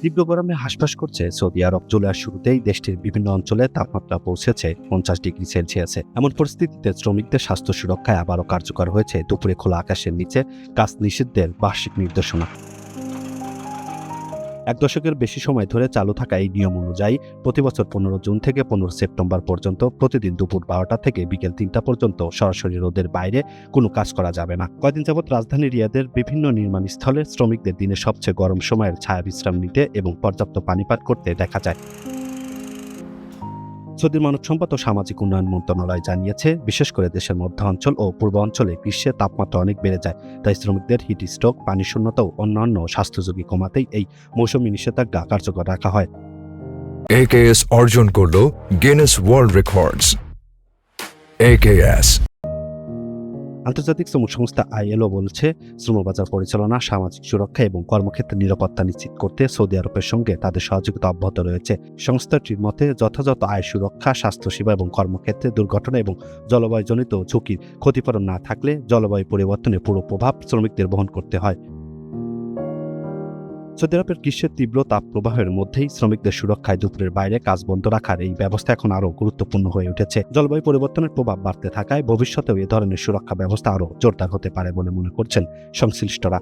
তীব্র গরমে হাসফাস করছে সৌদি আরব। জুলাইয়ের শুরুতেই দেশটির বিভিন্ন অঞ্চলে তাপমাত্রা পৌঁছেছে 50 ডিগ্রি সেলসিয়াসে। এমন পরিস্থিতিতে শ্রমিকদের স্বাস্থ্য সুরক্ষায় আবারও কার্যকর হয়েছে দুপুরে খোলা আকাশের নিচে কাজ নিষিদ্ধের বার্ষিক নির্দেশনা। 1 দশকের বেশি সময় ধরে চালু থাকা এই নিয়ম অনুযায়ী প্রতিবছর 15 জুন থেকে 15 সেপ্টেম্বর পর্যন্ত প্রতিদিন দুপুর 12টা থেকে বিকেল 3টা পর্যন্ত সরাসরি রোদের বাইরে কোনো কাজ করা যাবে না। কয়েকদিন যাবৎ রাজধানী রিয়াদের বিভিন্ন নির্মাণস্থলে শ্রমিকদের দিনের সবচেয়ে গরম সময়ের ছায়া বিশ্রাম নিতে এবং পর্যাপ্ত পানিপাত করতে দেখা যায়। সৌদির মানব সম্পদ ও সামাজিক উন্নয়ন মন্ত্রণালয় জানিয়েছে, বিশেষ করে দেশের মধ্য অঞ্চল ও পূর্ব অঞ্চলে গ্রীষ্মে তাপমাত্রা অনেক বেড়ে যায়। তাই শ্রমিকদের হিট স্ট্রোক, পানি শূন্যতা ও অন্যান্য স্বাস্থ্য ঝুঁকি কমাতেই এই মৌসুমী নিষেধাজ্ঞা কার্যকর রাখা হয়। AKS অর্জন করল গিনেস ওয়ার্ল্ড রেকর্ডস। AKS আন্তর্জাতিক শ্রম সংস্থা ILO বলছে, শ্রমবাজার পরিচালনা, সামাজিক সুরক্ষা এবং কর্মক্ষেত্রে নিরাপত্তা নিশ্চিত করতে সৌদি আরবের সঙ্গে তাদের সহযোগিতা অব্যাহত রয়েছে। সংস্থাটির মতে, যথাযথ আয় সুরক্ষা, স্বাস্থ্যসেবা এবং কর্মক্ষেত্রে দুর্ঘটনা এবং জলবায়ুজনিত ঝুঁকির ক্ষতিপূরণ না থাকলে জলবায়ু পরিবর্তনের পুরো প্রভাব শ্রমিকদের বহন করতে হয়। সৌদি আরবের গ্রীষ্মের তীব্র তাপপ্রবাহের মধ্যেই শ্রমিকদের সুরক্ষায় দুপুরের বাইরে কাজ বন্ধ রাখার এই ব্যবস্থা এখন আরও গুরুত্বপূর্ণ হয়ে উঠেছে। জলবায়ু পরিবর্তনের প্রভাব বাড়তে থাকায় ভবিষ্যতেও এ ধরনের সুরক্ষা ব্যবস্থা আরও জোরদার হতে পারে বলে মনে করছেন সংশ্লিষ্টরা।